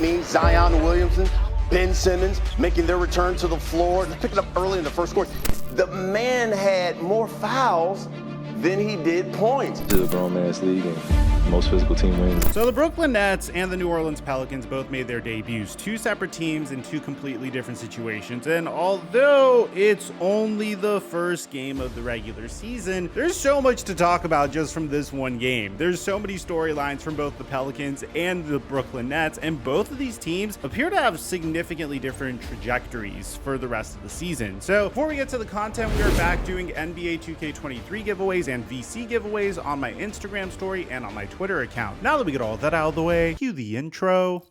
me, Zion Williamson, Ben Simmons making their return to the floor, picking up early in the first quarter. The man had more fouls than he did points. This is a grown man's league and most physical team wins. So the Brooklyn Nets and the New Orleans Pelicans both made their debuts, two separate teams in two completely different situations. And although it's only the first game of the regular season, there's so much to talk about just from this one game. There's so many storylines from both the Pelicans and the Brooklyn Nets, and both of these teams appear to have significantly different trajectories for the rest of the season. So before we get to the content, we are back doing NBA 2K23 giveaways and VC giveaways on my Instagram story and on my Twitter account. Now that we get all that out of the way, cue the intro.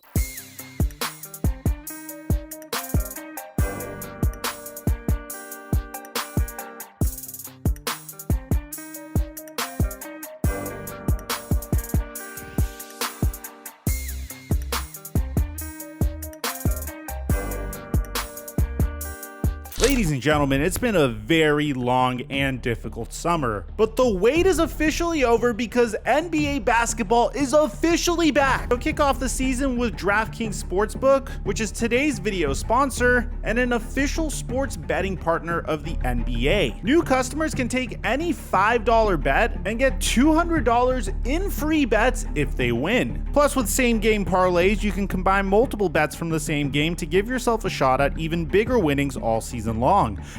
Ladies and gentlemen, it's been a very long and difficult summer, but the wait is officially over because NBA basketball is officially back. So kick off the season with DraftKings Sportsbook, which is today's video sponsor and an official sports betting partner of the NBA. New customers can take any $5 bet and get $200 in free bets if they win. Plus, with same game parlays, you can combine multiple bets from the same game to give yourself a shot at even bigger winnings all season long.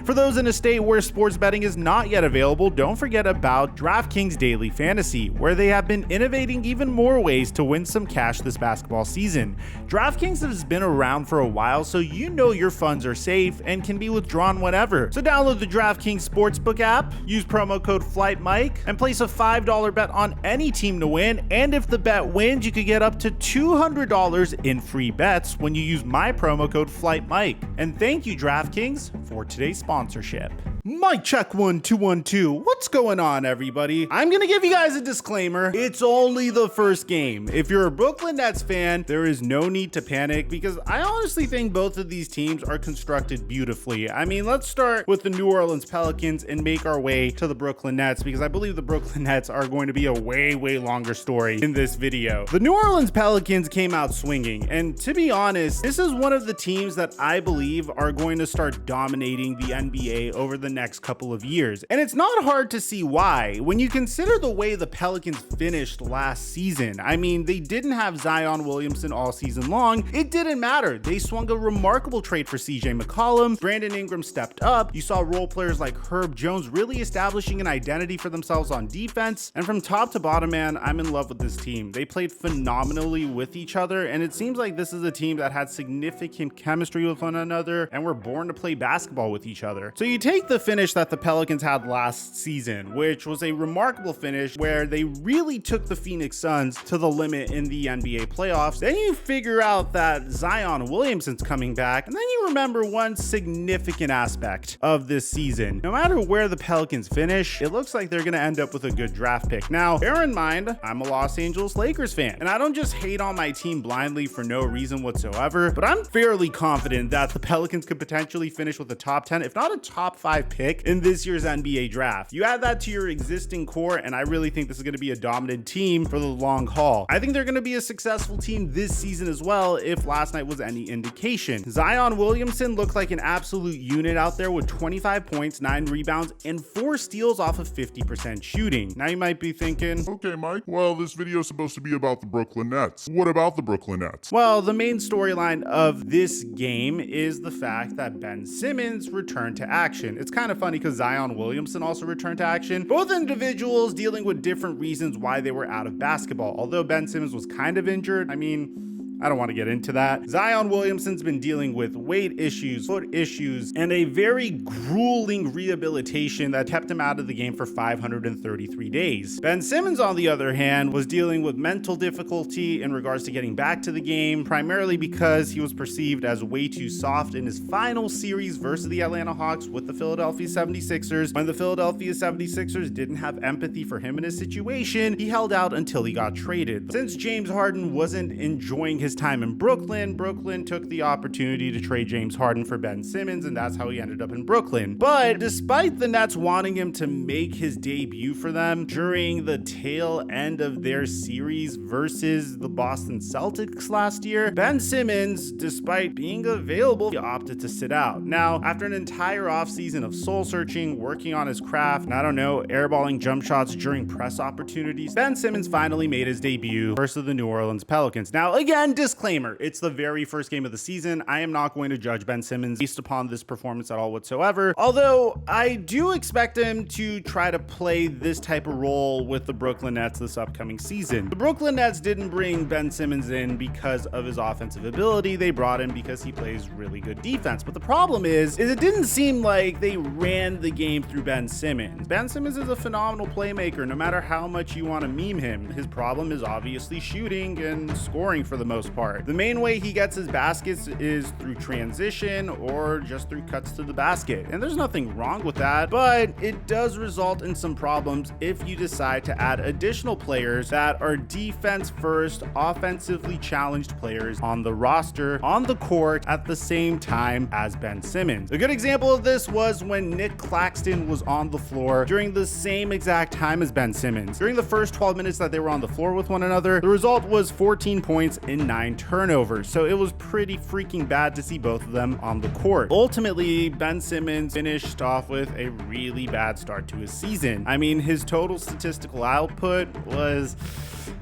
For those in a state where sports betting is not yet available, don't forget about DraftKings Daily Fantasy, where they have been innovating even more ways to win some cash this basketball season. DraftKings has been around for a while, so you know your funds are safe and can be withdrawn whenever. So download the DraftKings Sportsbook app, use promo code TheFlightMike, and place a $5 bet on any team to win, and if the bet wins, you could get up to $200 in free bets when you use my promo code TheFlightMike. And thank you, DraftKings, for today's sponsorship. Mic check 1 2 1 2. What's going on, everybody? I'm gonna give you guys a disclaimer. It's only the first game. If you're a Brooklyn Nets fan, there is no need to panic because I honestly think both of these teams are constructed beautifully. I mean, let's start with the New Orleans Pelicans and make our way to the Brooklyn Nets because I believe the Brooklyn Nets are going to be a way longer story in this video. The New Orleans Pelicans came out swinging, and to be honest, this is one of the teams that I believe are going to start dominating the NBA over the next couple of years. And it's not hard to see why when you consider the way the Pelicans finished last season. I mean, they didn't have Zion Williamson all season long. It didn't matter. They swung a remarkable trade for CJ McCollum. Brandon Ingram stepped up. You saw role players like Herb Jones really establishing an identity for themselves on defense. And from top to bottom, man, I'm in love with this team. They played phenomenally with each other, and it seems like this is a team that had significant chemistry with one another and were born to play basketball with each other. So you take the finish that the Pelicans had last season, which was a remarkable finish where they really took the Phoenix Suns to the limit in the NBA playoffs. Then you figure out that Zion Williamson's coming back, and then you remember one significant aspect of this season. No matter where the Pelicans finish, it looks like they're going to end up with a good draft pick. Now, bear in mind, I'm a Los Angeles Lakers fan, and I don't just hate on my team blindly for no reason whatsoever, but I'm fairly confident that the Pelicans could potentially finish with a top 10, if not a top 5 pick in this year's NBA draft. You add that to your existing core, and I really think this is going to be a dominant team for the long haul. I think they're going to be a successful team this season as well, if last night was any indication. Zion Williamson looked like an absolute unit out there with 25 points, 9 rebounds, and 4 steals off of 50% shooting. Now you might be thinking, okay, Mike, well, this video is supposed to be about the Brooklyn Nets. What about the Brooklyn Nets? Well, the main storyline of this game is the fact that Ben Simmons returned to action. It's kind of funny because Zion Williamson also returned to action. Both individuals dealing with different reasons why they were out of basketball. Although Ben Simmons was kind of injured, I mean, I don't want to get into that. Zion Williamson's been dealing with weight issues, foot issues, and a very grueling rehabilitation that kept him out of the game for 533 days. Ben Simmons, on the other hand, was dealing with mental difficulty in regards to getting back to the game, primarily because he was perceived as way too soft in his final series versus the Atlanta Hawks with the Philadelphia 76ers. When the Philadelphia 76ers didn't have empathy for him and his situation, he held out until he got traded. Since James Harden wasn't enjoying his time in Brooklyn, Brooklyn took the opportunity to trade James Harden for Ben Simmons, and that's how he ended up in Brooklyn. But despite the Nets wanting him to make his debut for them during the tail end of their series versus the Boston Celtics last year, Ben Simmons, despite being available, he opted to sit out. Now, after an entire offseason of soul searching, working on his craft, and I don't know, airballing jump shots during press opportunities, Ben Simmons finally made his debut versus the New Orleans Pelicans. Now, again, disclaimer, it's the very first game of the season. I am not going to judge Ben Simmons based upon this performance at all whatsoever, although I do expect him to try to play this type of role with the Brooklyn Nets this upcoming season. The Brooklyn Nets didn't bring Ben Simmons in because of his offensive ability. They brought him because he plays really good defense. But the problem is it didn't seem like they ran the game through Ben Simmons. Ben Simmons is a phenomenal playmaker, no matter how much you want to meme him. His problem is obviously shooting and scoring for the most part. The main way he gets his baskets is through transition or just through cuts to the basket. And there's nothing wrong with that, but it does result in some problems if you decide to add additional players that are defense first, offensively challenged players on the roster, on the court at the same time as Ben Simmons. A good example of this was when Nick Claxton was on the floor during the same exact time as Ben Simmons. During the first 12 minutes that they were on the floor with one another, the result was 14 points and 9 turnovers. So it was pretty freaking bad to see both of them on the court. Ultimately, Ben Simmons finished off with a really bad start to his season. I mean, his total statistical output was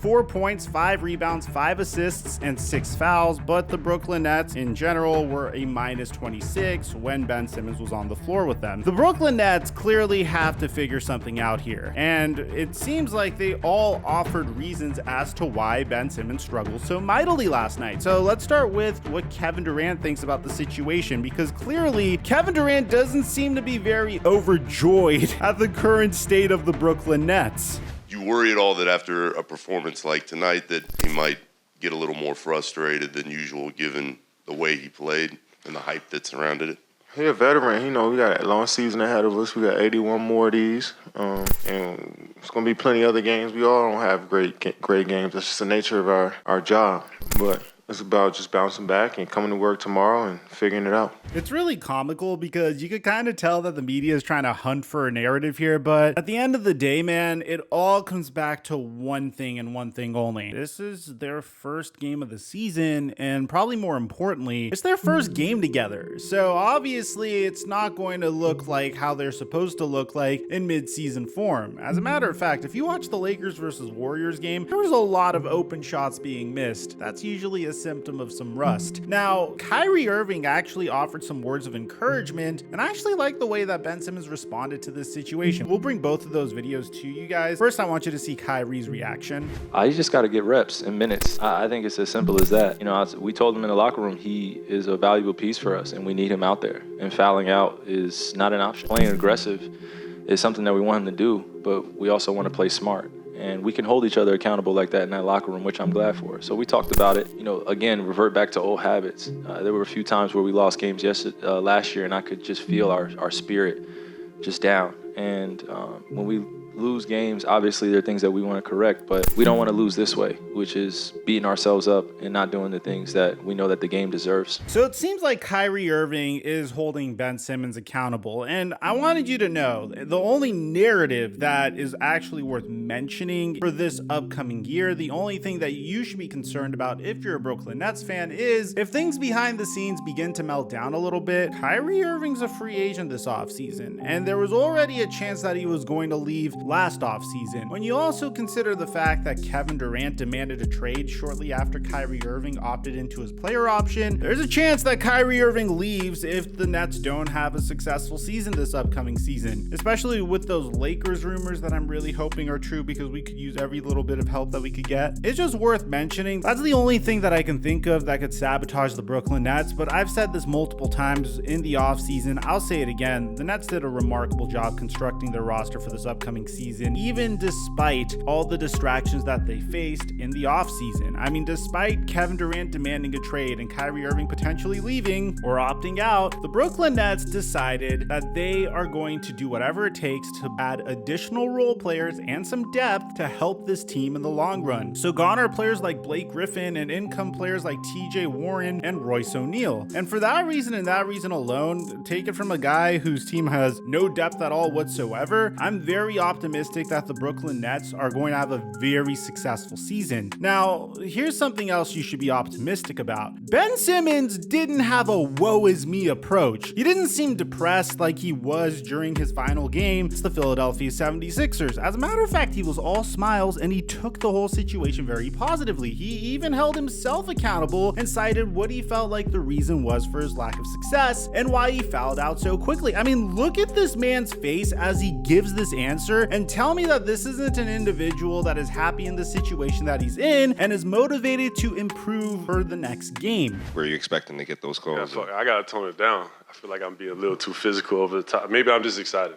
4 points, 5 rebounds, 5 assists, and 6 fouls, but the Brooklyn Nets in general were a minus 26 when Ben Simmons was on the floor with them. The Brooklyn Nets clearly have to figure something out here, and it seems like they all offered reasons as to why Ben Simmons struggled so mightily last night. So let's start with what Kevin Durant thinks about the situation, because clearly Kevin Durant doesn't seem to be very overjoyed at the current state of the Brooklyn Nets. You worry at all that after a performance like tonight that he might get a little more frustrated than usual given the way he played and the hype that surrounded it? He's a veteran. You know, we got a long season ahead of us. We got 81 more of these. And it's going to be plenty of other games. We all don't have great games. That's just the nature of our job. But it's about just bouncing back and coming to work tomorrow and figuring it out. It's really comical because you could kind of tell that the media is trying to hunt for a narrative here, but at the end of the day, man, it all comes back to one thing and one thing only. This is their first game of the season, and probably more importantly, it's their first game together. So obviously, it's not going to look like how they're supposed to look like in mid-season form. As a matter of fact, if you watch the Lakers versus Warriors game, there was a lot of open shots being missed. That's usually a symptom of some rust. Now, Kyrie Irving actually offered some words of encouragement, and I actually like the way that Ben Simmons responded to this situation. We'll bring both of those videos to you guys. First, I want you to see Kyrie's reaction. You just got to get reps and minutes. I think it's as simple as that. You know, we told him in the locker room he is a valuable piece for us, and we need him out there. And fouling out is not an option. Playing aggressive is something that we want him to do, but we also want to play smart. And we can hold each other accountable like that in that locker room, which I'm glad for. So we talked about it, you know, again, revert back to old habits. There were a few times where we lost games last year, and I could just feel our spirit just down. And when we lose games, obviously there are things that we want to correct, but we don't want to lose this way, which is beating ourselves up and not doing the things that we know that the game deserves. So it seems like Kyrie Irving is holding Ben Simmons accountable, and I wanted you to know the only narrative that is actually worth mentioning for this upcoming year, the only thing that you should be concerned about if you're a Brooklyn Nets fan is if things behind the scenes begin to melt down a little bit. Kyrie Irving's a free agent this offseason, and there was already a chance that he was going to leave last offseason. When you also consider the fact that Kevin Durant demanded a trade shortly after Kyrie Irving opted into his player option, there's a chance that Kyrie Irving leaves if the Nets don't have a successful season this upcoming season, especially with those Lakers rumors that I'm really hoping are true because we could use every little bit of help that we could get. It's just worth mentioning. That's the only thing that I can think of that could sabotage the Brooklyn Nets, but I've said this multiple times in the offseason. I'll say it again. The Nets did a remarkable job constructing their roster for this upcoming season, even despite all the distractions that they faced in the offseason. I mean, despite Kevin Durant demanding a trade and Kyrie Irving potentially leaving or opting out, the Brooklyn Nets decided that they are going to do whatever it takes to add additional role players and some depth to help this team in the long run. So gone are players like Blake Griffin and income players like TJ Warren and Royce O'Neal. And for that reason and that reason alone, take it from a guy whose team has no depth at all whatsoever, I'm very optimistic that the Brooklyn Nets are going to have a very successful season. Now, here's something else you should be optimistic about. Ben Simmons didn't have a woe is me approach. He didn't seem depressed like he was during his final game against the Philadelphia 76ers. As a matter of fact, he was all smiles and he took the whole situation very positively. He even held himself accountable and cited what he felt like the reason was for his lack of success and why he fouled out so quickly. I mean, look at this man's face as he gives this answer and tell me that this isn't an individual that is happy in the situation that he's in and is motivated to improve for the next game. Were you expecting to get those calls? Yeah, I gotta tone it down. I feel like I'm being a little too physical over the top. Maybe I'm just excited.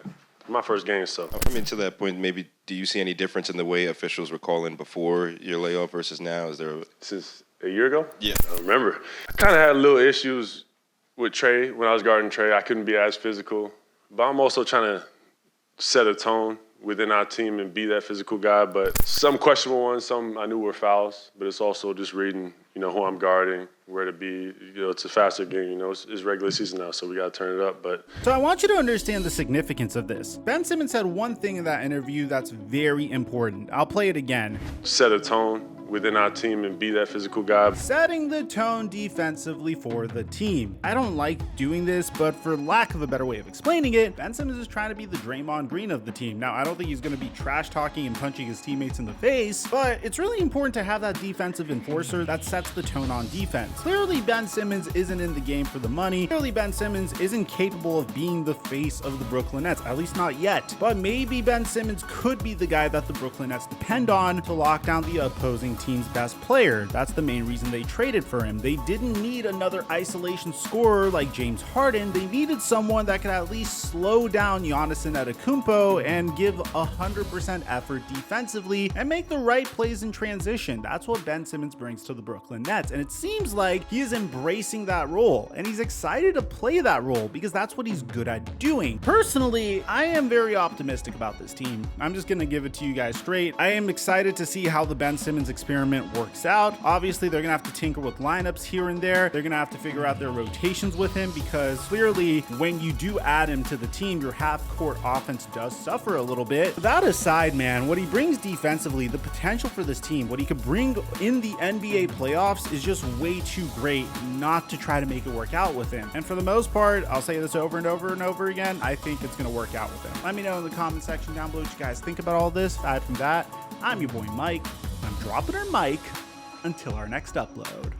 My first game, so. I mean, to that point, maybe do you see any difference in the way officials were calling before your layoff versus now? Is there Since a year ago? Yeah. I remember. I kind of had little issues with Trey when I was guarding Trey. I couldn't be as physical, but I'm also trying to set a tone within our team and be that physical guy. But some questionable ones, some I knew were fouls, but it's also just reading, who I'm guarding, where to be. It's a faster game, it's regular season now, so we got to turn it up. But so I want you to understand the significance of this. Ben Simmons said one thing in that interview that's very important. I'll play it again. Set a tone within our team and be that physical guy. Setting the tone defensively for the team. I don't like doing this, but for lack of a better way of explaining it, Ben Simmons is trying to be the Draymond Green of the team. Now, I don't think he's going to be trash talking and punching his teammates in the face, but it's really important to have that defensive enforcer that sets the tone on defense. Clearly, Ben Simmons isn't in the game for the money. Clearly, Ben Simmons isn't capable of being the face of the Brooklyn Nets, at least not yet. But maybe Ben Simmons could be the guy that the Brooklyn Nets depend on to lock down the opposing team's best player. That's the main reason they traded for him. They didn't need another isolation scorer like James Harden. They needed someone that could at least slow down Giannis Antetokounmpo and give 100% effort defensively and make the right plays in transition. That's what Ben Simmons brings to the Brooklyn Nets, and it seems like he is embracing that role and he's excited to play that role because that's what he's good at doing. Personally, I am very optimistic about this team. I'm just gonna give it to you guys straight. I am excited to see how the Ben Simmons experiment works out. Obviously, they're gonna have to tinker with lineups here and there. They're gonna have to figure out their rotations with him because clearly when you do add him to the team, your half-court offense does suffer a little bit. That aside, man, what he brings defensively, the potential for this team, what he could bring in the NBA playoffs is just way too great not to try to make it work out with him. And for the most part, I'll say this over and over and over again, I think it's gonna work out with him. Let me know in the comment section down below what you guys think about all this. Aside from that, I'm your boy Mike. I'm dropping our mic until our next upload.